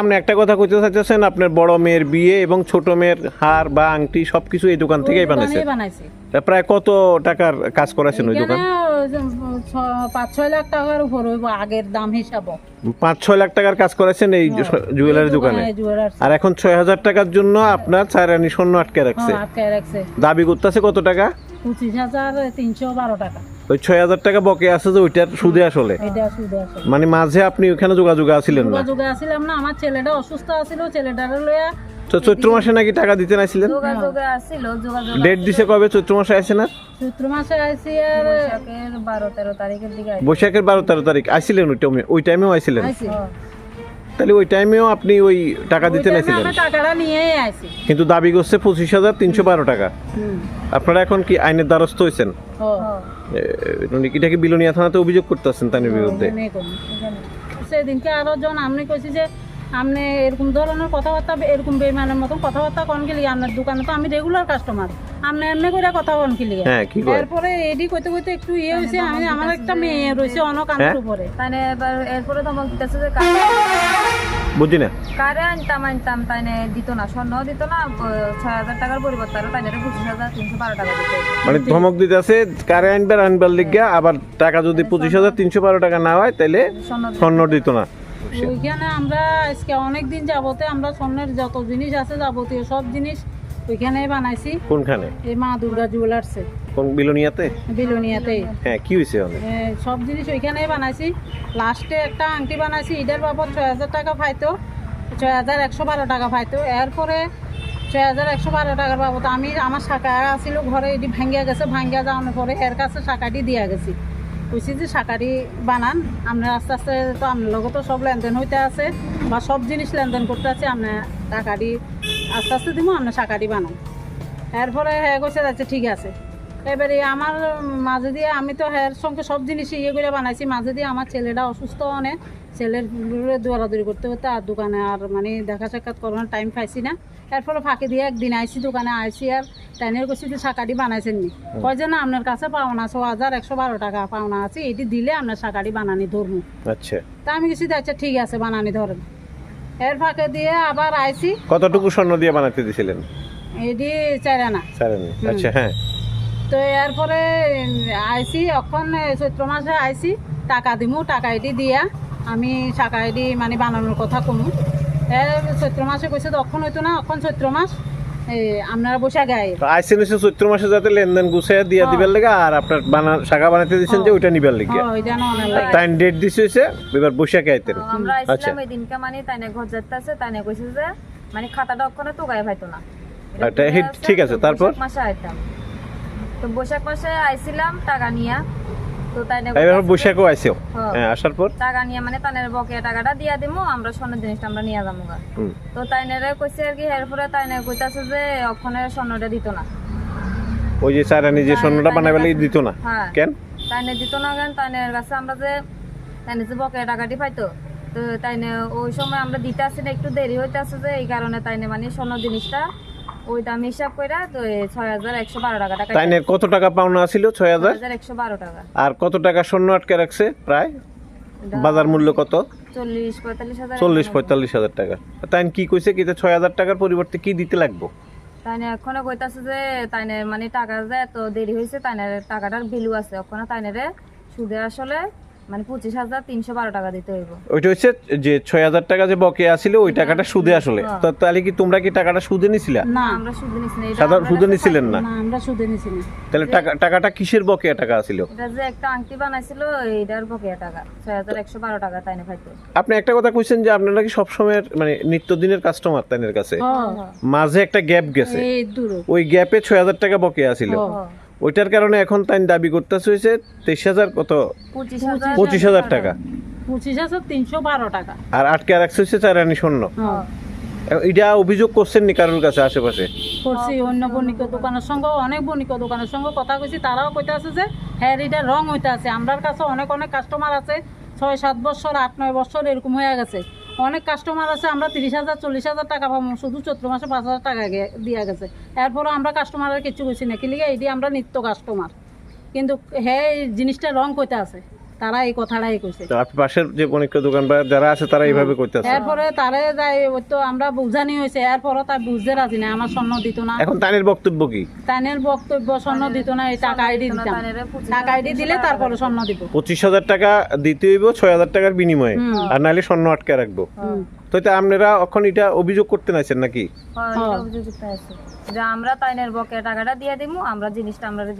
আপনি একটা কথা কইতে চাইতেছেন আপনার বড় মেয়ের বিয়ে এবং ছোট মেয়ের হার বা আংটি সবকিছু এই দোকান থেকেই বানাইছে। প্রায় কত টাকার কাজ করেছেন ওই দোকান? 5-6 লাখ টাকার উপর হইব আগের দাম হিসাব। 5-6 লাখ টাকার কাজ করেছেন এই জুয়েলারি দোকানে। আর এখন 6,000 টাকার জন্য আপনার চারানি স্বর্ণ আটকে রাখছে। দাবি করতেছে কত টাকা? 25,312 টাকা। ওই 6,000 টাকা বকে আছে যে ওইটার সুদে আসলে মানে মাঝে আপনি ওখানে যোগাযোগ আছিলেন না? যোগাযোগ আছিলাম না, আমার ছেলেটা অসুস্থ আছিল, ছেলেটারে লইয়া। তো চৈত্র মাসে নাকি টাকা দিতে নাইছিলেন? যোগাযোগে আছিল, যোগাযোগ ডেট দিছে কবে? চৈত্র মাসে আইছেন না? চৈত্র মাসে আইছি আর বৈশাখের 12-13 তারিখের দিকে আইছি। বৈশাখের 12-13 তারিখ আইছিলেন? ওই টাইমেও আইছিলেন? তাহলে ওই টাইমেও আপনি ওই টাকা দিতে নাইছিলেন? আমি টাকাটা নিয়েই আইছি, কিন্তু দাবি করছে 25,312 টাকা। আপনারা এখন কি আইনের দ্বারস্থ হইছেন? এটাকে বিলোনিয়া থানাতে অভিযোগ করতেছেন তার বিরুদ্ধে? সেদিনকে আরো জন আপনি কইছি যে আপনি এরকম ধরনের কথাবার্তা, এরকম বেইমানের মতন কথাবার্তা কোন গেলি, আপনার দোকানে তো আমি রেগুলার কাস্টমার, আপনি এমনি করে কথা কোন গেলি। এরপরে এডি কইতে কইতে একটু হইছে, আমি আমার একটা মেয়ে রইছে অনেক কানের উপরে, তাইনে এবার এরপরে ধমক দিতেছে যে বুঝি না কারে আনতাম তাইনে দিত না, স্বর্ণ দিত না, 6,000 টাকার পরিবর্তে আরো তাইনে 25,312 টাকা দিতে। মানে ধমক দিতেছে কারে আনবার লিগা, আবার টাকা যদি 25,312 টাকা না হয় তাহলে স্বর্ণ দিত না। ওইখানে আমরা আজকে অনেকদিন যাবতে আমরা স্বর্ণের যত জিনিস আছে যাবতীয় সব জিনিস ওইখানে বানাইছি। কোনখানে? এই মা দুর্গা জুয়েলার্সে। কোন বিলোনিয়াতে? বিলোনিয়াতে। হ্যাঁ, কি হইছে অনেক? সব জিনিস ওইখানেই বানাইছি। লাস্টে একটা আংটি বানাইছি, এটার বাবদ 6,000 টাকা পাইতো, 6,112 টাকা পাইতো। এরপরে 6,112 টাকার বাবদ আমি আমার শাখা আসিল ঘরে, এটি ভাঙ্গিয়া গেছে, ভাঙ্গিয়া যাওয়ার পরে এর কাছে শাখাটি দিয়া গেছি, কইছি যে শাকারি বানান, আমরা আস্তে আস্তে তো আপনার লোক তো সব লেনদেন হইতে আছে বা সব জিনিস লেনদেন করতে আছে, আপনার টাকাটি আস্তে আস্তে দিব, আপনার শাকারি বানান। এরপরে হ্যাঁ কইছে যাচ্ছে ঠিক আছে। এবারে আমার মাঝে দিয়ে আমি তো হ্যাঁ সঙ্গে সব জিনিস করে বানাইছি, মাঝে দিয়ে আমার ছেলেটা অসুস্থ অনেক, ছেলের দৌড়াদৌড়ি করতে করতে আর দোকানে আর মানে দেখা সাক্ষাৎ করানোর টাইম পাইছি না। এরপরে ফাঁকি দিয়ে একদিন আইসি দোকানে, আইসি আর তাইনের কইছি যে শাকাটি বানাইছেন নি, কয় যে না আপনার কাছে পাওনা 6,112 টাকা পাওনা আছে, এটি দিলে আপনার শাকাটি বানানি ধরবো। আচ্ছা, তা আমি কিছু আচ্ছা ঠিক আছে বানানি ধরেন। এর ফাঁকে দিয়ে আবার আইসি। কতটুকু স্বর্ণ দিয়ে বানাতে দিয়েছিলেন? এটি 4 আনা। আচ্ছা, হ্যাঁ। তো এরপরে আইসি, এখন চৈত্র মাসে আইসি, টাকা দিমু, টাকা এটি দিয়া আমি শাখা এটি মানে বানানোর কথা কমু। চৈত্র মাসে কইছে তখন হইতো না, এখন চৈত্র মাস আপনারা বসে গায়ে আইসেন হচ্ছে চৈত্র মাসে যাতে লেনদেন গুছিয়ে দিয়া দিবার লাগে, আর আপনার শাখা বানাতে দিচ্ছেন যে ওইটা নিবার লাগে। তাই ডেট দিছে হইছে এবার বৈশাখে আইতেন। আমরা আইছিলাম এই দিনকে, মানে তাইনে ঘর যাইতাছে, তাইনে কইছে যে মানে খাতাটা ওখানে তো গায়ে পাইতো না। ঠিক আছে, তারপর মাসে আইতাম, তো বৈশাখ মাসে আইছিলাম টাকা নিয়া, তো তাইনে এবার বৈশাখও আইছো। হ্যাঁ, আসার পর টাকা নিয়া মানে তাইনের বকেয়া টাকাটা দিয়া দিমু, আমরা স্বর্ণের জিনিসটা আমরা নিয়া যামু গা। তো তাইনেরে কইছে আর কি, এরপরে তাইনে কইতাছে যে ওখানে স্বর্ণটা দিত না, ওই যে চারানি যে স্বর্ণটা বানাইবার লাগি দিত না। কেন তাইনে দিত না? কেন তাইনের কাছে আমরা যে তাইনে যে বকেয়া টাকাটি পাইতো, তো তাইনে ওই সময় আমরা দিতে আসি না, একটু দেরি হইতে আছে, যে এই কারণে তাইনে মানে স্বর্ণ জিনিসটা ওই দাম হিসাব কইরা তো 6,112 টাকা। তাইনের কত টাকা পাওনা ছিল? 6,112 টাকা। আর কত টাকা স্বর্ণ আটকে রাখছে? প্রায় বাজার মূল্য কত? 40-45 হাজার টাকা। তাইন কি কইছে কি 6,000 টাকার পরিবর্তে কি দিতে লাগবে? তাইনে এখনো কইতাছে যে তাইনে মানে টাকা যে এত দেরি হয়েছে, তাইনের টাকাটার ভ্যালু আছে, ওখানে তাইনেরে সুদে আসলে মানে 25,312 টাকা দিতে হইব। ওইটা হচ্ছে যে 6,000 টাকা যে বকেয়া ছিল ওই টাকাটা সুদে আসলে। তাহলে কি তোমরা কি টাকাটা সুদে নিছিলা? না, আমরা সুদে নিছি না। সাধারণ সুদে নিছিলেন না? না, আমরা সুদে নিছি না। তাহলে টাকাটা কিসের বকেয়া টাকা ছিল? এটা যে একটা আংটি বানাইছিল এইটার বকেয়া টাকা 6,112 টাকা তাইনে পাইতো। আপনি একটা কথা কইছেন যে আপনারা কি সব সময় মানে নিত্যদিনের কাস্টমার তাইনের কাছে, মাঝে একটা গ্যাপ গেছে, ওই গ্যাপে 6,000 টাকা বকেয়া ছিল, ওইটার কারণে এখন তাই দাবি করতেছে হইছে 23,000 কত 25,000 টাকা, 25,312 টাকা। আর আটকে রাখছে হচ্ছে চারানি স্বর্ণ। এটা অভিযোগ করছেন নি কারোর কাছে আশেপাশে? করছি, অন্য বণিক দোকানের সঙ্গে, অনেক বণিক দোকানের সঙ্গে কথা কইছি, তারাও কইতে আছে যে হ্যাঁ এটা রং হইতে আছে। আমরার কাছে অনেক কাস্টমার আছে, 6-7 বছর 8-9 বছর এরকম হয়ে গেছে, অনেক কাস্টমার আছে, আমরা 30,000-40,000 টাকা পাবো, শুধু চৈত্র মাসে 5,000 টাকা দিয়া গেছে। এরপরও আমরা কাস্টমারের কিছু কইছি না, কি লিগে এটি আমরা নিত্য কাস্টমার, কিন্তু হ্যাঁ এই জিনিসটা রং কইতে আছে। তারা এই কথাটাই কইছে। তো আপনি পাশের যে অনেক দোকান বা যারা আছে তারা এইভাবে করতেছে। এরপরে তারে যাই ওই তো আমরা বুঝানি হয়েছে, এরপরও তাই বুঝতে রাজি না, আমার স্বর্ণ দিত না। এখন তানের বক্তব্য কি? তাইনের বক্তব্য স্বর্ণ দিত না, এই টাকা আইডি দিতাম, টাকা আইডি দিলে তারপরে স্বর্ণ দিব। 25,000 টাকা দিতে হইব 6,000 টাকার বিনিময়ে, আর নাহলে স্বর্ণ আটকে রাখবো। তো এটা আপনারা এখন এটা অভিযোগ করতে নাইছেন নাকি? অভিযোগ আছে যে আমরা তাইনের বকে টাকাটা দিয়ে দিমু, আমরা জিনিসটা আমরা দিয়ে